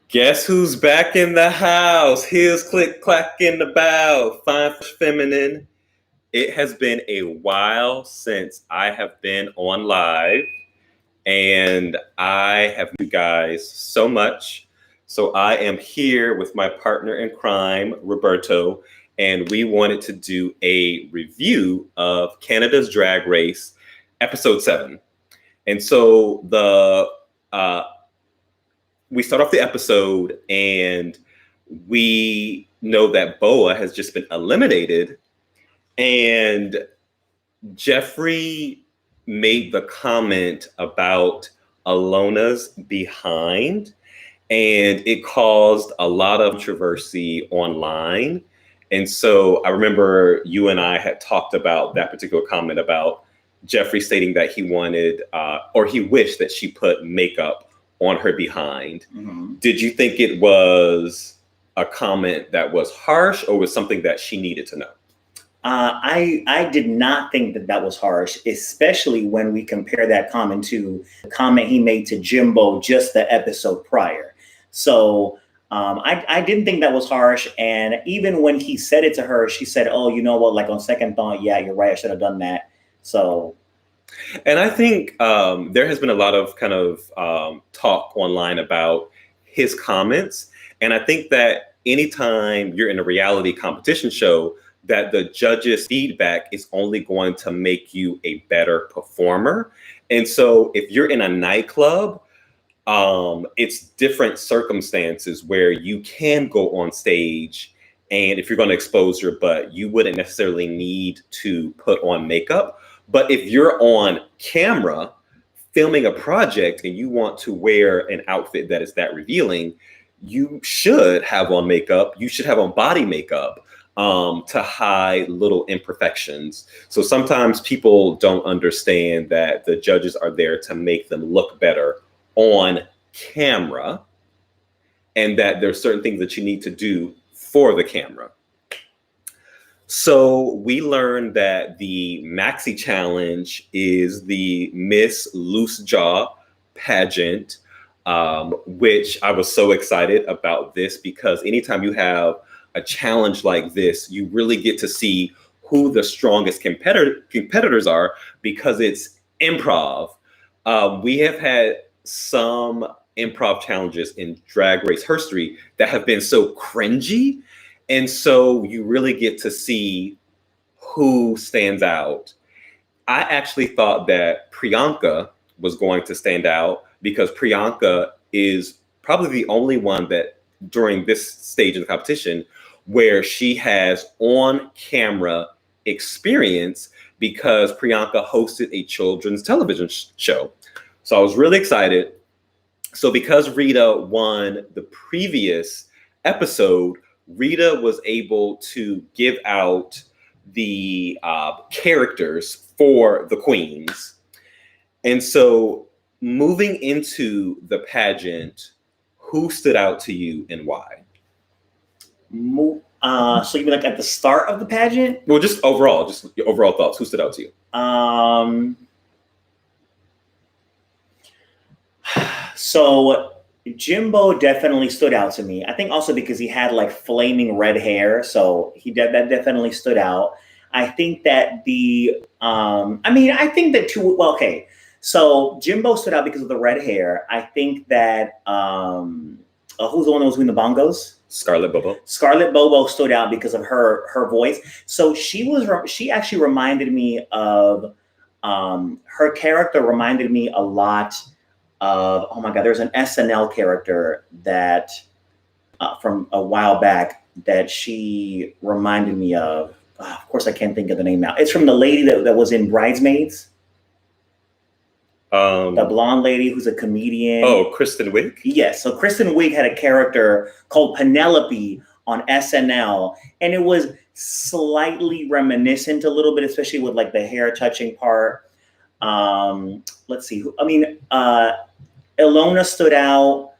Guess who's back in the house? Heels click clack in the bow. Fine feminine. It has been a while since I have been on live, and I have you guys so much. So I am here with my partner in crime, Roberto, and we wanted to do a review of Canada's Drag Race, episode 7. And so we start off the episode, and we know that Boa has just been eliminated, and Jeffrey made the comment about Ilona's behind, and it caused a lot of controversy online. And so I remember you and I had talked about that particular comment about Jeffrey stating that he wanted or he wished that she put makeup on her behind. Mm-hmm. Did you think it was a comment that was harsh, or was something that she needed to know? I did not think that was harsh, especially when we compare that comment to the comment he made to Jimbo just the episode prior. So I didn't think that was harsh. And even when he said it to her, she said, oh, you know what, like on second thought, yeah, you're right, I should have done that. So... And I think there has been a lot of kind of talk online about his comments. And I think that anytime you're in a reality competition show, that the judges' feedback is only going to make you a better performer. And so if you're in a nightclub, it's different circumstances where you can go on stage, and if you're going to expose your butt, you wouldn't necessarily need to put on makeup. But if you're on camera filming a project and you want to wear an outfit that is that revealing, you should have on makeup. You should have on body makeup to hide little imperfections. So sometimes people don't understand that the judges are there to make them look better on camera, and that there's certain things that you need to do for the camera. So we learned that the Maxi Challenge is the Miss Loose Jaw pageant, which I was so excited about this, because anytime you have a challenge like this, you really get to see who the strongest competitors are, because it's improv. We have had some improv challenges in Drag Race history that have been so cringy. And so you really get to see who stands out. I actually thought that Priyanka was going to stand out, because Priyanka is probably the only one that during this stage of the competition where she has on-camera experience, because Priyanka hosted a children's television show. So I was really excited. So because Rita won the previous episode, Rita was able to give out the characters for the queens. And so moving into the pageant, who stood out to you and why? So you mean like at the start of the pageant? Well, just your overall thoughts. Who stood out to you? So Jimbo definitely stood out to me. I think also because he had like flaming red hair, so that definitely stood out. I think that so Jimbo stood out because of the red hair. I think that who's the one that was doing the bongos? Scarlett Bobo. Scarlett Bobo stood out because of her voice. So she actually reminded me of her character reminded me a lot of, oh my God, there's an SNL character that from a while back that she reminded me of. Of course, I can't think of the name now. It's from the lady that was in Bridesmaids. The blonde lady who's a comedian. Oh, Kristen Wiig? Yes. So Kristen Wiig had a character called Penelope on SNL, and it was slightly reminiscent a little bit, especially with like the hair touching part. Let's see. Ilona stood out.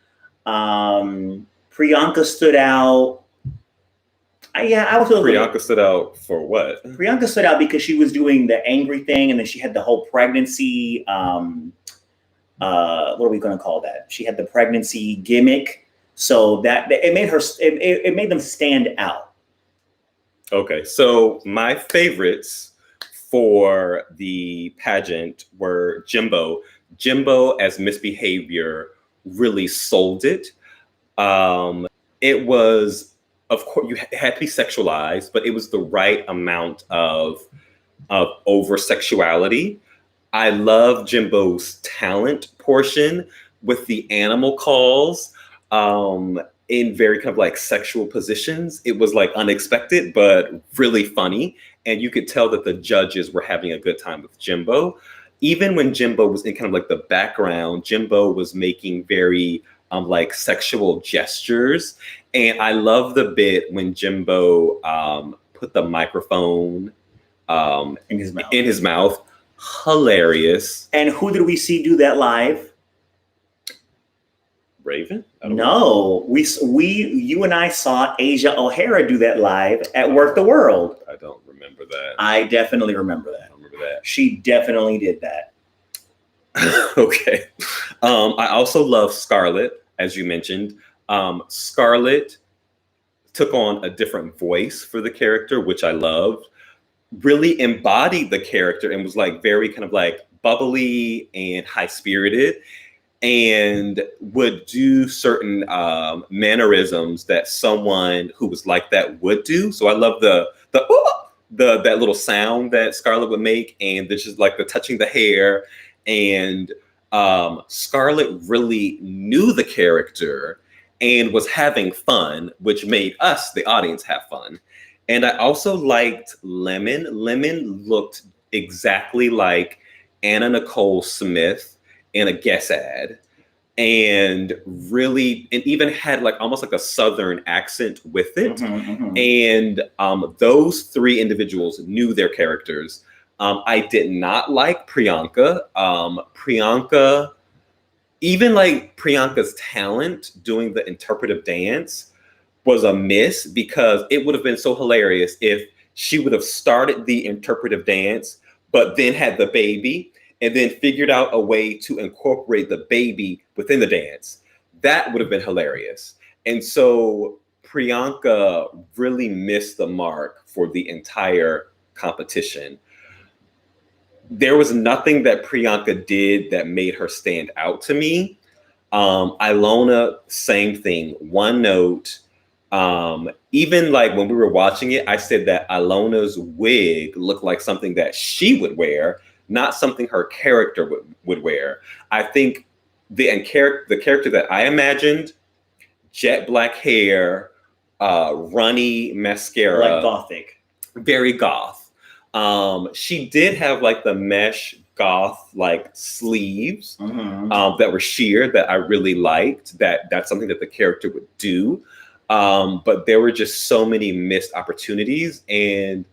Priyanka stood out. I was a little. Priyanka stood out for what? Priyanka stood out because she was doing the angry thing, and then she had the whole pregnancy. What are we going to call that? She had the pregnancy gimmick, so that it made her. It made them stand out. Okay, so my favorites for the pageant were Jimbo. Jimbo as misbehavior really sold it. It was, of course, it had to be sexualized, but it was the right amount of over sexuality. I love Jimbo's talent portion with the animal calls in very kind of like sexual positions. It was like unexpected, but really funny. And you could tell that the judges were having a good time with Jimbo. Even when Jimbo was in kind of like the background, Jimbo was making very like sexual gestures. And I love the bit when Jimbo put the microphone in his mouth. Hilarious. And who did we see do that live? Raven? No, you and I saw Asia O'Hara do that live at Work the World. I don't remember that. I definitely remember that. I don't remember that. She definitely did that. Okay. I also love Scarlett, as you mentioned. Scarlett took on a different voice for the character, which I loved. Really embodied the character and was like very kind of like bubbly and high-spirited, and would do certain mannerisms that someone who was like that would do. So I love the that little sound that Scarlett would make, and this is like the touching the hair. And Scarlett really knew the character and was having fun, which made us, the audience, have fun. And I also liked Lemon. Lemon looked exactly like Anna Nicole Smith in a Guess ad, and even had like almost like a Southern accent with it. Mm-hmm, mm-hmm. And those three individuals knew their characters. I did not like Priyanka. Priyanka, even like Priyanka's talent doing the interpretive dance was a miss, because it would have been so hilarious if she would have started the interpretive dance, but then had the baby and then figured out a way to incorporate the baby within the dance. That would have been hilarious. And so Priyanka really missed the mark for the entire competition. There was nothing that Priyanka did that made her stand out to me. Ilona, same thing, one note. Even like when we were watching it, I said that Ilona's wig looked like something that she would wear, not something her character would wear. I think the character that I imagined, jet black hair, runny mascara, like gothic, very goth. She did have like the mesh goth like sleeves that were sheer that I really liked. That's something that the character would do. But there were just so many missed opportunities, and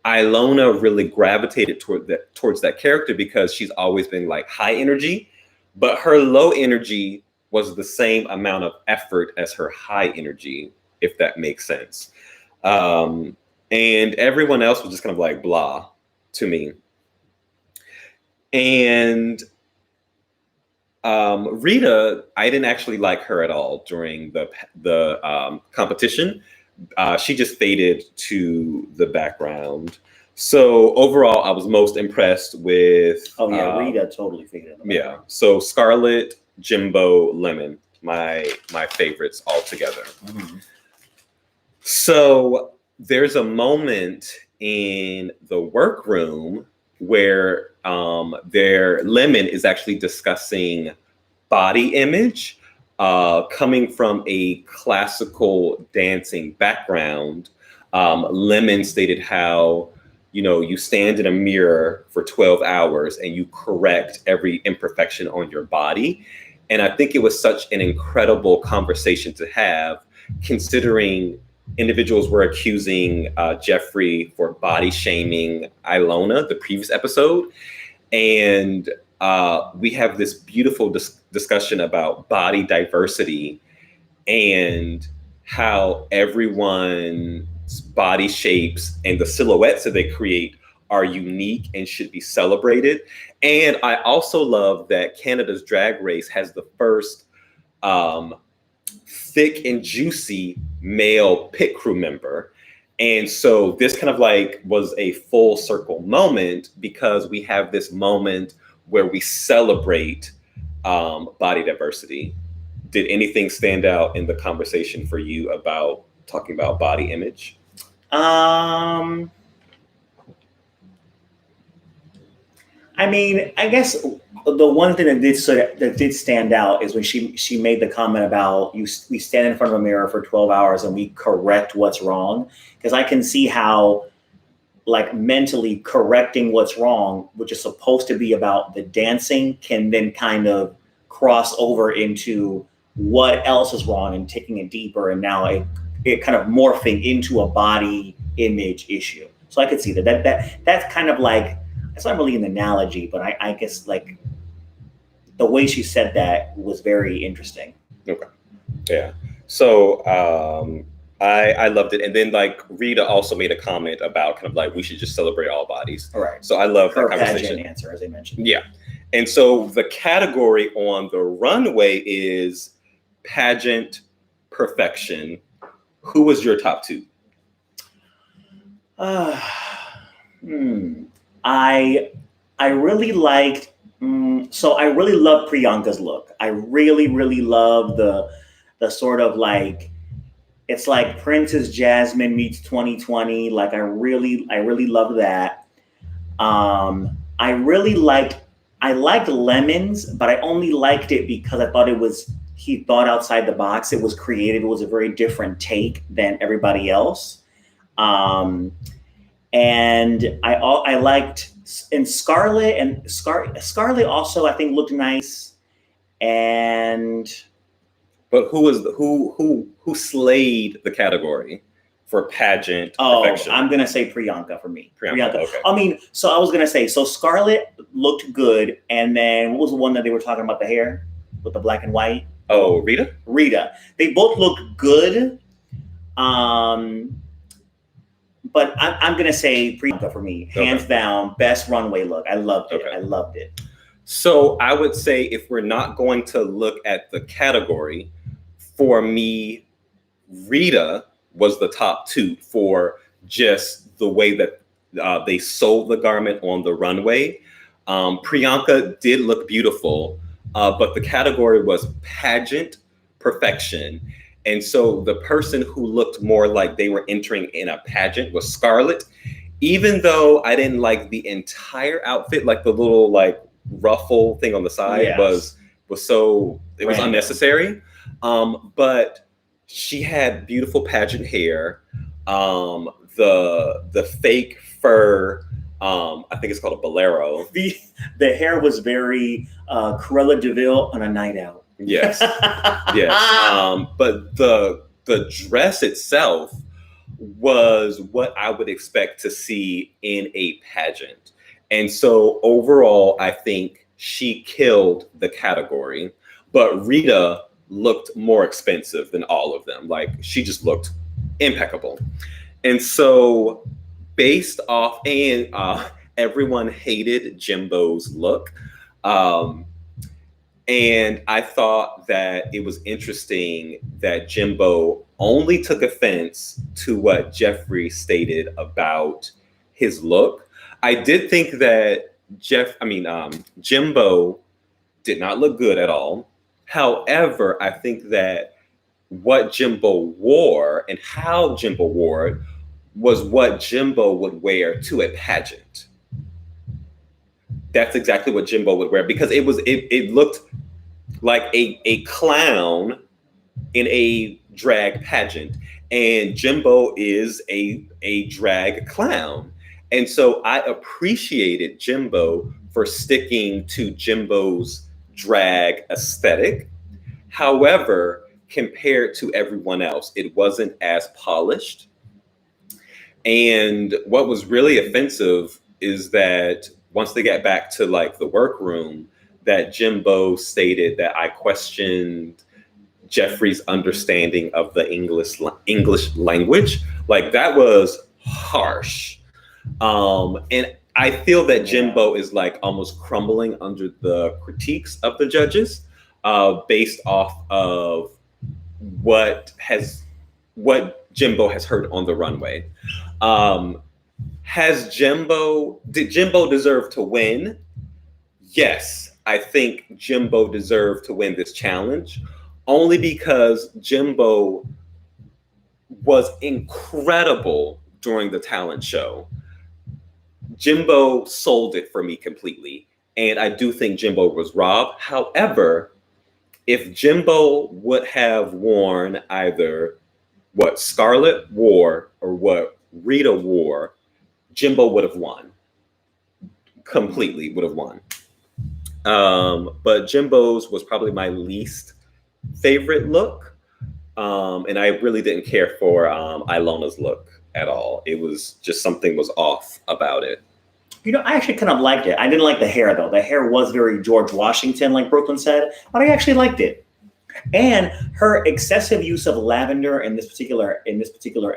Ilona really gravitated towards that character because she's always been like high energy, but her low energy was the same amount of effort as her high energy, if that makes sense. And everyone else was just kind of like blah to me. And Rita, I didn't actually like her at all during the competition. She just faded to the background. So overall, I was most impressed with. Oh yeah, Rita totally faded. Yeah. So Scarlett, Jimbo, Lemon, my favorites all together. Mm-hmm. So there's a moment in the workroom where Lemon is actually discussing body image, coming from a classical dancing background. Lemon stated how, you stand in a mirror for 12 hours and you correct every imperfection on your body. And I think it was such an incredible conversation to have, considering individuals were accusing Jeffrey for body shaming Ilona, the previous episode. And we have this beautiful discussion about body diversity and how everyone body shapes and the silhouettes that they create are unique and should be celebrated. And I also love that Canada's Drag Race has the first thick and juicy male pit crew member. And so this kind of like was a full circle moment because we have this moment where we celebrate body diversity. Did anything stand out in the conversation for you about talking about body image? I mean, I guess the one thing that did stand out is when she made the comment about we stand in front of a mirror for 12 hours and we correct what's wrong. Because I can see how, like, mentally correcting what's wrong, which is supposed to be about the dancing, can then kind of cross over into what else is wrong and taking it deeper, and now it kind of morphing into a body image issue. So I could see that's kind of like, it's not really an analogy, but I guess like the way she said that was very interesting. Okay. Yeah. So I loved it. And then like Rita also made a comment about kind of like we should just celebrate all bodies. All right. So I love her that conversation. pageant answer, as I mentioned. Yeah. And so the category on the runway is pageant perfection. Who was your top two? I really liked, so I really love Priyanka's look. I really, really love the sort of like, it's like Princess Jasmine meets 2020. Like I really love that. I liked Lemons, but I only liked it because I thought he thought outside the box. It was creative. It was a very different take than everybody else. And I liked, and Scarlett also I think looked nice. But who slayed the category for pageant perfection? I'm gonna say Priyanka for me. Priyanka. Okay. I mean, so I was gonna say, so Scarlett looked good, and then what was the one that they were talking about, the hair with the black and white? Oh, Rita. They both looked good. But I'm gonna say Priyanka for me, hands down, best runway look. I loved it. Okay. I loved it. So I would say if we're not going to look at the category, for me, Rita was the top two for just the way that they sold the garment on the runway. Priyanka did look beautiful, but the category was pageant perfection. And so the person who looked more like they were entering in a pageant was Scarlett. Even though I didn't like the entire outfit, like the little like ruffle thing on the side was unnecessary. But she had beautiful pageant hair. The fake fur, I think it's called a bolero. The hair was very Cruella de Vil on a night out. Yes. Yes. But the dress itself was what I would expect to see in a pageant. And so overall, I think she killed the category, but Rita looked more expensive than all of them. Like she just looked impeccable. And so based off, and everyone hated Jimbo's look. And I thought that it was interesting that Jimbo only took offense to what Jeffree stated about his look. I did think that Jimbo did not look good at all. However, I think that what Jimbo wore and how Jimbo wore it was what Jimbo would wear to a pageant. That's exactly what Jimbo would wear, because it looked like a clown in a drag pageant, and Jimbo is a drag clown. And so I appreciated Jimbo for sticking to Jimbo's drag aesthetic. However, compared to everyone else, it wasn't as polished. And what was really offensive is that once they got back to like the workroom, that Jimbo stated that I questioned Jeffree's understanding of the English language, Like that was harsh. And I feel that Jimbo is like almost crumbling under the critiques of the judges, based off of what Jimbo has heard on the runway. Did Jimbo deserve to win? Yes, I think Jimbo deserved to win this challenge, only because Jimbo was incredible during the talent show. Jimbo sold it for me completely, and I do think Jimbo was robbed. However, if Jimbo would have worn either what Scarlett wore or what Rita wore, Jimbo would have won. Completely would have won. But Jimbo's was probably my least favorite look. And I really didn't care for Ilona's look at all. It was just something was off about it. You know, I actually kind of liked it. I didn't like the hair though. The hair was very George Washington, like Brooklyn said, but I actually liked it. And her excessive use of lavender in this particular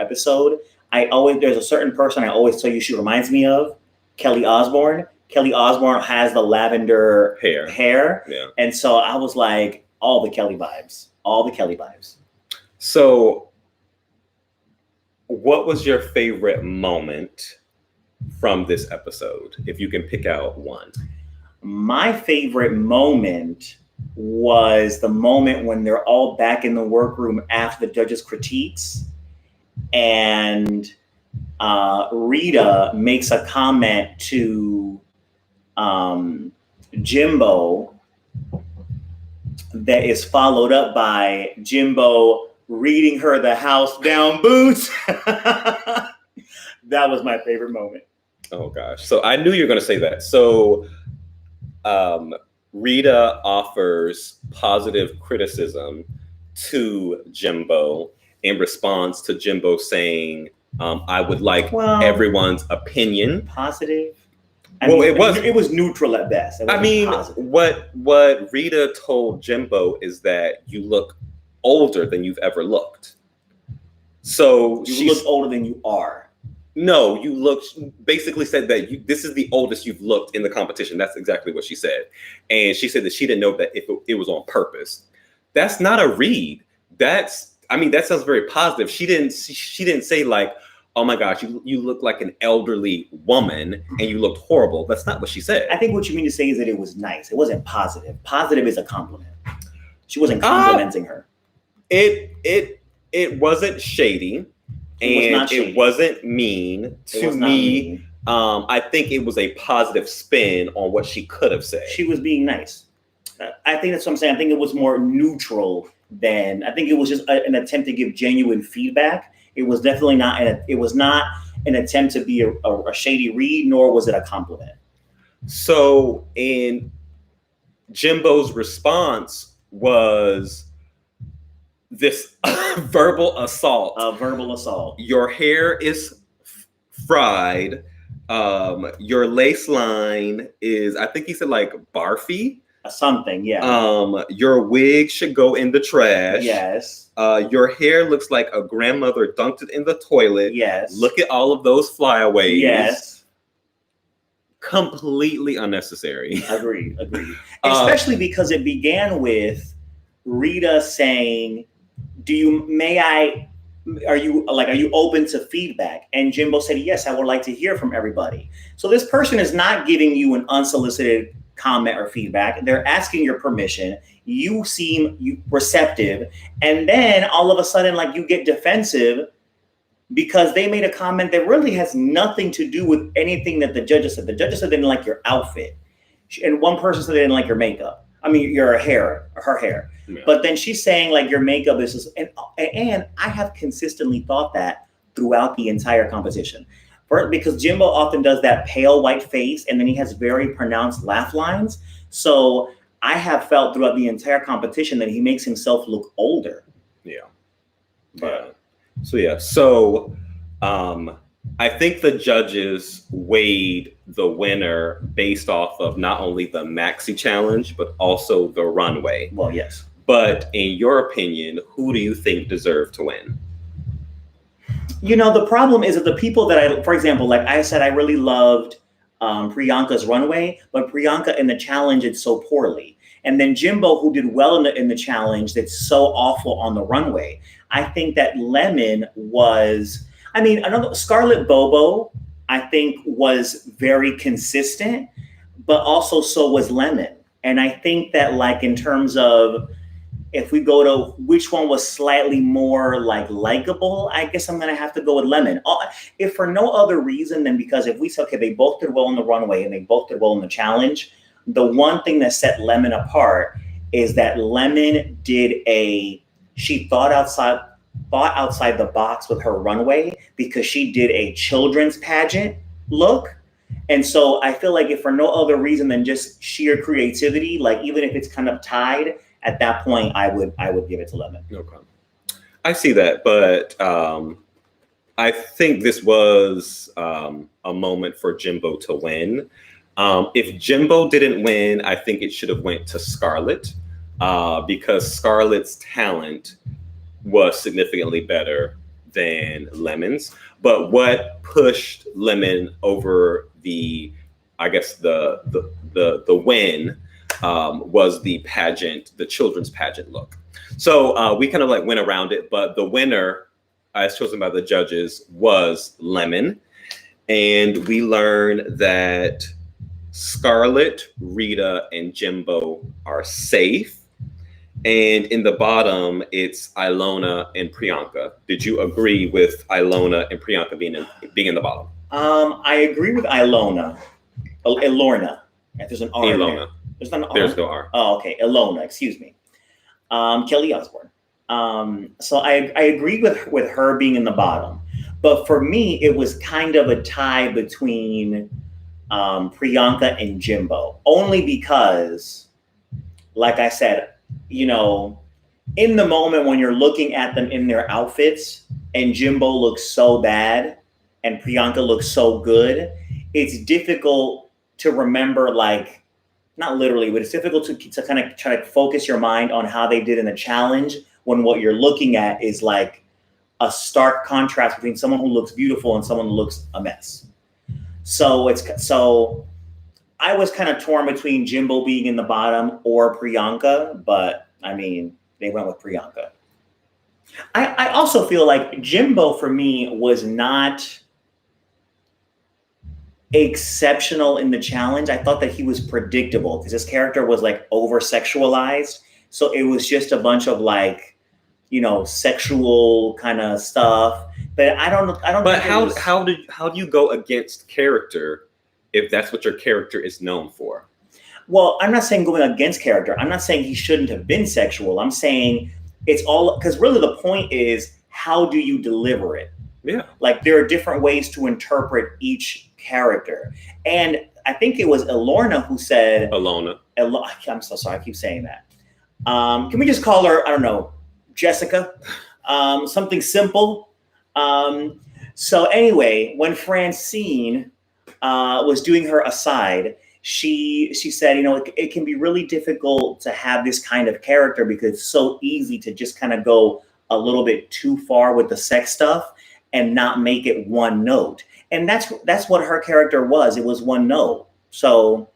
episode, there's a certain person I always tell you she reminds me of, Kelly Osbourne. Kelly Osbourne has the lavender hair. Yeah. And so I was like, all the Kelly vibes. So what was your favorite moment from this episode, if you can pick out one? My favorite moment was the moment when they're all back in the workroom after the judges' critiques, and Rita makes a comment to Jimbo that is followed up by Jimbo reading her the house down boots. That was my favorite moment. Oh gosh. So I knew you were going to say that. So Rita offers positive criticism to Jimbo in response to Jimbo saying, I would like everyone's opinion. Positive? It was neutral at best. I mean, positive. What Rita told Jimbo is that you look older than you've ever looked. So you look older than you are. No, basically said that this is the oldest you've looked in the competition. That's exactly what she said. And she said that she didn't know that if it was on purpose. That's not a read. That sounds very positive. She didn't say like, oh my gosh, you look like an elderly woman and you looked horrible. That's not what she said. I think what you mean to say is that it was nice. It wasn't positive. Positive is a compliment. She wasn't complimenting her. It wasn't shady. It wasn't mean to me. I think it was a positive spin on what she could have said. She was being nice. I think that's what I'm saying. I think it was more neutral than, I think it was just an attempt to give genuine feedback. It was definitely not an attempt to be a shady read, nor was it a compliment. So in Jimbo's response was this verbal assault. Your hair is fried. Your lace line is, I think he said like barfy. Something, yeah. Your wig should go in the trash. Yes. Your hair looks like a grandmother dunked it in the toilet. Yes. Look at all of those flyaways. Yes. Completely unnecessary. Agreed. Especially because it began with Rita saying, are you open to feedback? And Jimbo said, yes, I would like to hear from everybody. So this person is not giving you an unsolicited comment or feedback. They're asking your permission. You seem receptive. And then all of a sudden, like, you get defensive because they made a comment that really has nothing to do with anything that the judges said. The judges said they didn't like your outfit. And one person said they didn't like your makeup. I mean, her hair. Yeah. But then she's saying like your makeup is just, and I have consistently thought that throughout the entire competition. Because Jimbo often does that pale white face and then he has very pronounced laugh lines. So I have felt throughout the entire competition that he makes himself look older. Yeah. So I think the judges weighed the winner based off of not only the maxi challenge, but also the runway. Well, yes. But in your opinion, who do you think deserved to win? The problem is that the people that for example, like I said, I really loved Priyanka's runway, but Priyanka in the challenge did so poorly. And then Jimbo, who did well in the challenge, did so awful on the runway. I think that Lemon was, another Scarlett Bobo, I think was very consistent, but also so was Lemon. And I think that like in terms of if we go to which one was slightly more like likable, I guess I'm gonna have to go with Lemon. If for no other reason than because if we say, okay, they both did well on the runway and they both did well in the challenge, the one thing that set Lemon apart is that Lemon she thought outside the box with her runway because she did a children's pageant look. And so I feel like if for no other reason than just sheer creativity, like even if it's kind of tied, at that point, I would give it to Lemon. Okay. I see that, but I think this was a moment for Jimbo to win. If Jimbo didn't win, I think it should have went to Scarlett because Scarlett's talent was significantly better than Lemon's. But what pushed Lemon over the win was the pageant, the children's pageant look. So we kind of like went around it, but the winner, as chosen by the judges, was Lemon. And we learned that Scarlett, Rita, and Jimbo are safe. And in the bottom, it's Ilona and Priyanka. Did you agree with Ilona and Priyanka being in the bottom? I agree with Ilona. Ilona. If there's an R Ilona. there. There's not an R? There's no R. Oh, okay. Ilona, excuse me. Kelly Osbourne. So I agree with her being in the bottom. But for me, it was kind of a tie between Priyanka and Jimbo. Only because, like I said, in the moment when you're looking at them in their outfits and Jimbo looks so bad and Priyanka looks so good, it's difficult to remember, like, not literally, but it's difficult to kind of try to focus your mind on how they did in the challenge when what you're looking at is like a stark contrast between someone who looks beautiful and someone who looks a mess. So I was kind of torn between Jimbo being in the bottom or Priyanka, but they went with Priyanka. I also feel like Jimbo for me was not exceptional in the challenge. I thought that he was predictable because his character was like over sexualized. So it was just a bunch of like, sexual kind of stuff. But I don't. But how do you go against character if that's what your character is known for? Well, I'm not saying going against character. I'm not saying he shouldn't have been sexual. I'm saying it's all because really the point is how do you deliver it? Yeah. Like there are different ways to interpret each character. And I think it was Ilona who said... Ilona. I'm so sorry. I keep saying that. Can we just call her, I don't know, Jessica? Something simple. So anyway, when Francine was doing her aside, she said, it can be really difficult to have this kind of character because it's so easy to just kind of go a little bit too far with the sex stuff and not make it one note. And that's what her character was. It was one note. So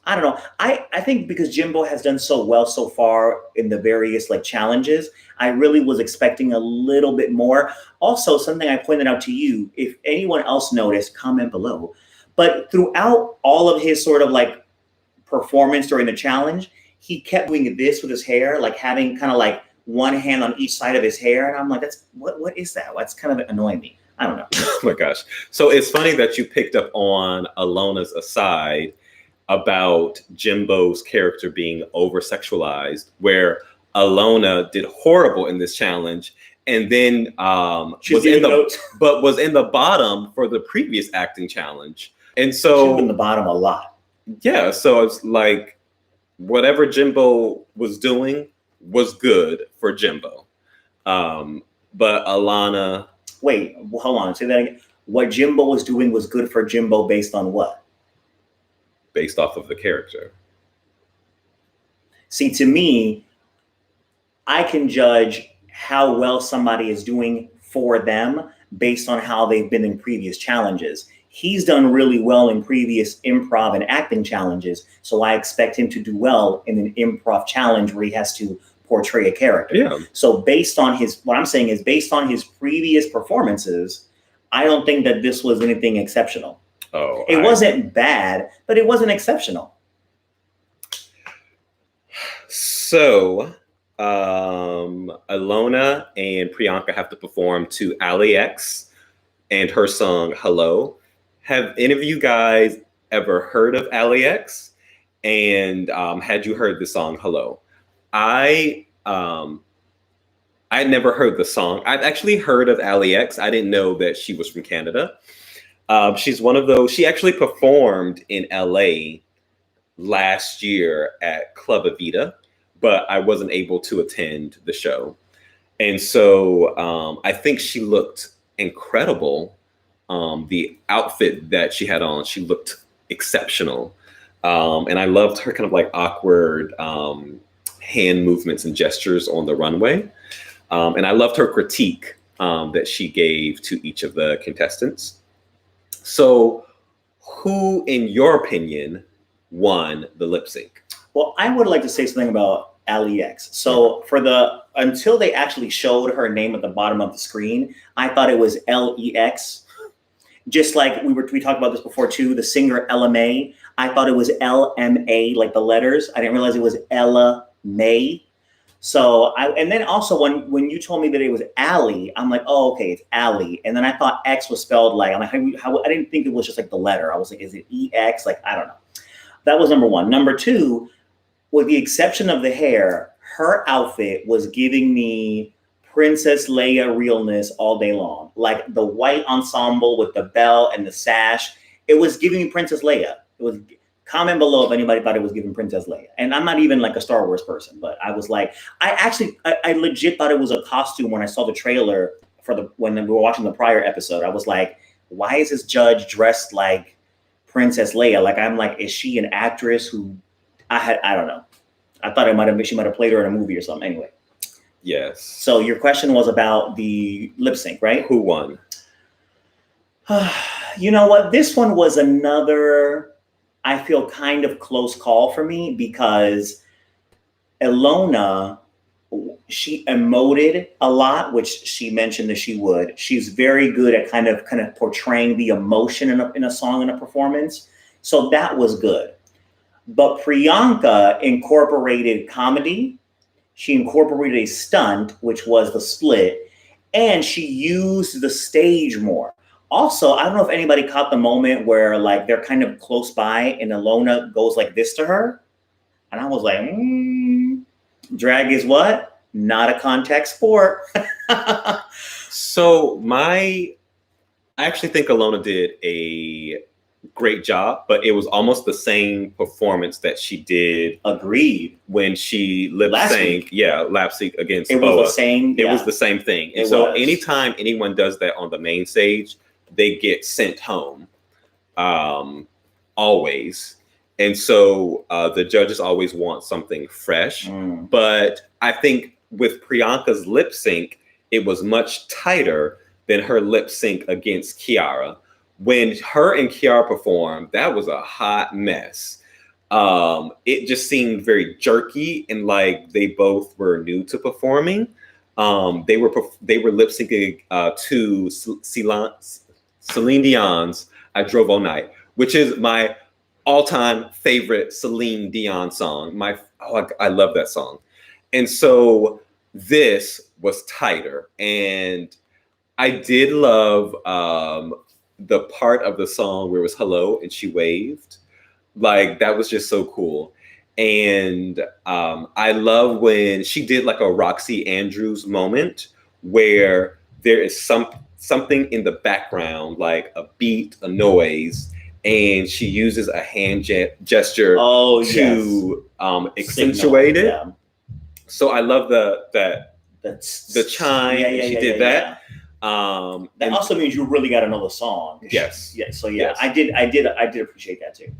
I don't know. I think because Jimbo has done so well so far in the various like challenges, I really was expecting a little bit more. Also, something I pointed out to you, if anyone else noticed, comment below. But throughout all of his sort of like performance during the challenge, he kept doing this with his hair, like having kind of like one hand on each side of his hair. And I'm like, what is that? That's kind of annoying me. I don't know. Oh my gosh. So it's funny that you picked up on Ilona's aside about Jimbo's character being over-sexualized, where Ilona did horrible in this challenge and then was in the bottom for the previous acting challenge. And so she's in the bottom a lot. Yeah. So it's like whatever Jimbo was doing was good for Jimbo. But Ilona. Wait, hold on. Say that again. What Jimbo was doing was good for Jimbo based on what? Based off of the character. See, to me, I can judge how well somebody is doing for them based on how they've been in previous challenges. He's done really well in previous improv and acting challenges, so I expect him to do well in an improv challenge where he has to portray a character. Yeah. So based on what I'm saying is based on his previous performances, I don't think that this was anything exceptional. It wasn't bad, but it wasn't exceptional. So, Ilona and Priyanka have to perform to Alexis and her song Hello. Have any of you guys ever heard of Alexis? And had you heard the song Hello? I never heard the song. I've actually heard of Alexis. I didn't know that she was from Canada. She's one of those. She actually performed in LA last year at Club Evita, but I wasn't able to attend the show. And so I think she looked incredible. The outfit that she had on, she looked exceptional. And I loved her kind of like awkward hand movements and gestures on the runway. And I loved her critique that she gave to each of the contestants. So who, in your opinion, won the lip sync? Well, I would like to say something about Alexis. So until they actually showed her name at the bottom of the screen, I thought it was LEX. Just like we talked about this before too, the singer LMA. I thought it was LMA, like the letters. I didn't realize it was Ella May. So and then also when you told me that it was Allie, I'm like, oh, okay, it's Allie. And then I thought X was spelled like, I'm like, how I didn't think it was just like the letter. I was like, is it EX? Like, I don't know. That was number one. Number two, with the exception of the hair, her outfit was giving me Princess Leia realness all day long. Like the white ensemble with the bell and the sash, it was giving me Princess Leia. It was. Comment below if anybody thought it was giving Princess Leia. And I'm not even like a Star Wars person, but I was like, I legit thought it was a costume when I saw the trailer when we were watching the prior episode. I was like, why is this judge dressed like Princess Leia? Like, I'm like, is she an actress who I don't know. I thought she might have played her in a movie or something. Anyway. Yes. So your question was about the lip sync, right? Who won? You know what? This one was another, I feel, kind of close call for me because Ilona, she emoted a lot, which she mentioned that she would. She's very good at kind of portraying the emotion in a song and a performance. So that was good. But Priyanka incorporated comedy. She incorporated a stunt, which was the split, and she used the stage more. Also, I don't know if anybody caught the moment where like they're kind of close by and Ilona goes like this to her. And I was like, drag is what? Not a contact sport. So I actually think Ilona did a great job, but it was almost the same performance that she did. Agreed. When she lip sync. Yeah, lip sync against It Boa. was the same. It was the same thing. And so anytime anyone does that on the main stage, they get sent home, always. And so the judges always want something fresh. But I think with Priyanka's lip sync, it was much tighter than her lip sync against Kiara. When her and Kiara performed, that was a hot mess. It just seemed very jerky and like they both were new to performing. They were lip syncing to Celine Dion's "I Drove All Night," which is my all-time favorite Celine Dion song. I love that song. And so this was tighter. And I did love the part of the song where it was hello and she waved. Like, that was just so cool. And I love when she did like a Roxy Andrews moment where there is something in the background, like a beat, a noise, and she uses a hand gesture to accentuate it. Yeah. So I love the chime. She did that. That also means you really got to know the song. Yes. Yeah. So yes. I did appreciate that too.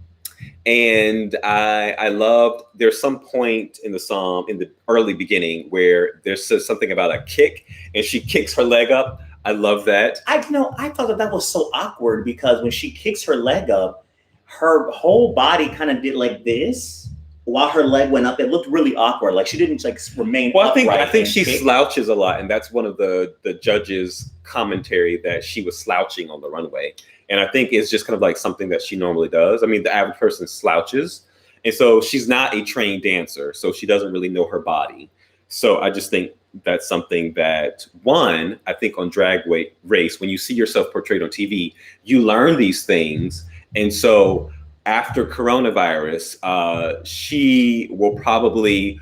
And I loved, there's some point in the song in the early beginning where there's something about a kick and she kicks her leg up. I love that. I thought that was so awkward because when she kicks her leg up, her whole body kind of did like this while her leg went up. It looked really awkward. Like she didn't like remain. Well, upright I think she kick. slouches a lot, and that's one of the judges' commentary that she was slouching on the runway. And I think it's just kind of like something that she normally does. I mean, the average person slouches, and so she's not a trained dancer, so she doesn't really know her body. So I just think that's something that, one, I think on Drag Race, when you see yourself portrayed on TV, you learn these things. And so after coronavirus, she will probably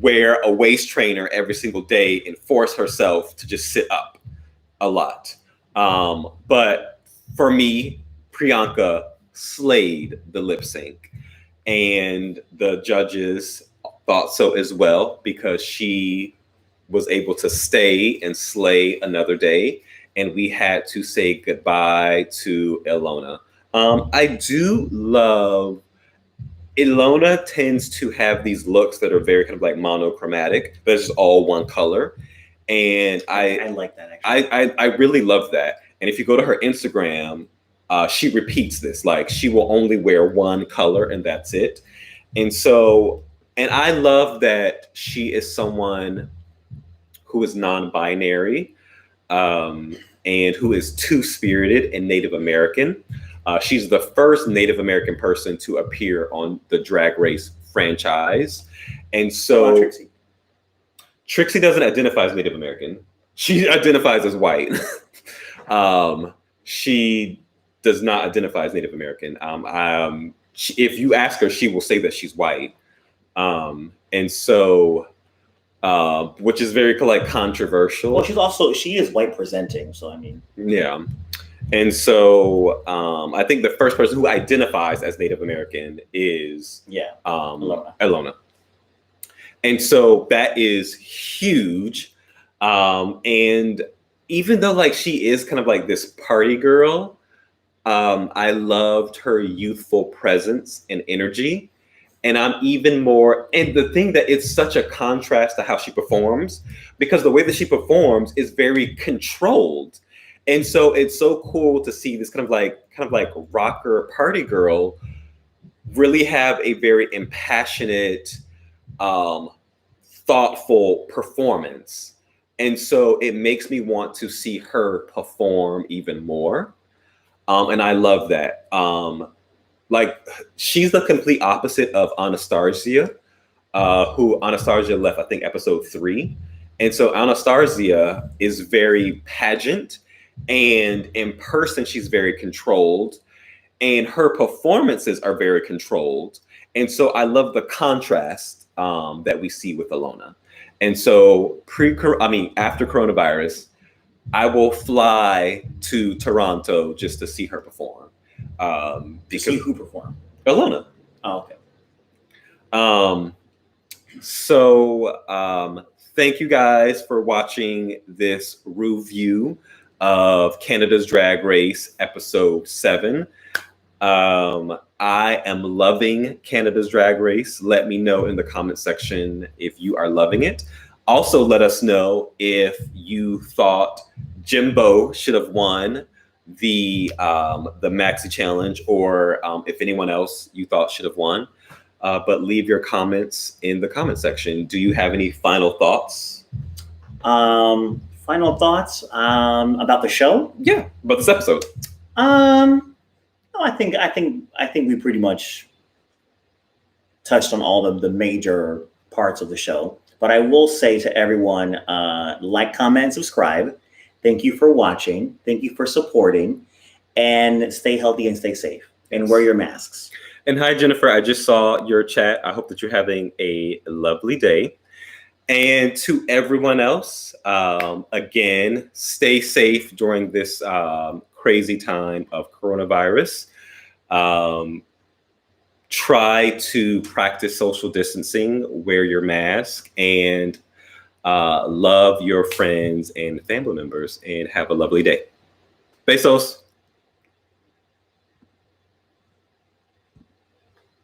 wear a waist trainer every single day and force herself to just sit up a lot. But for me, Priyanka slayed the lip sync, and the judges thought so as well, because she was able to stay and slay another day, and we had to say goodbye to Ilona. I do love Ilona tends to have these looks that are very kind of like monochromatic, but it's just all one color. And I like that actually. I really love that. And if you go to her Instagram, she repeats this. Like, she will only wear one color and that's it. And so, and I love that she is someone who is non-binary, and who is two-spirited and Native American. She's the first Native American person to appear on the Drag Race franchise. And so Trixie doesn't identify as Native American. She identifies as white. She does not identify as Native American. If you ask her, she will say that she's white. And so, which is very like controversial. Well, she is white presenting. So, I mean. Yeah. And so I think the first person who identifies as Native American is Ilona. And so that is huge. And even though like she is kind of like this party girl, I loved her youthful presence and energy. And I'm even more, and the thing that it's such a contrast to how she performs, because the way that she performs is very controlled. And so it's so cool to see this kind of like rocker party girl really have a very impassionate, thoughtful performance. And so it makes me want to see her perform even more. And I love that. Like, she's the complete opposite of Anastarzia, who Anastarzia left, I think, episode 3. And so Anastarzia is very pageant, and in person, she's very controlled, and her performances are very controlled. And so I love the contrast that we see with Ilona. And so after coronavirus, I will fly to Toronto just to see her perform. Because see who performed? Ilona. Oh, okay. So thank you guys for watching this review of Canada's Drag Race episode 7. I am loving Canada's Drag Race. Let me know in the comment section if you are loving it. Also, let us know if you thought Jimbo should have won the Maxi Challenge, or if anyone else you thought should have won. But leave your comments in the comment section. Do you have any final thoughts? Final thoughts about the show? Yeah, about this episode. No, I think we pretty much touched on all of the major parts of the show. But I will say to everyone, like, comment, subscribe. Thank you for watching. Thank you for supporting. And stay healthy and stay safe. And wear your masks. And hi, Jennifer. I just saw your chat. I hope that you're having a lovely day. And to everyone else, again, stay safe during this crazy time of coronavirus. Try to practice social distancing, wear your mask, and love your friends and family members, and have a lovely day. Besos.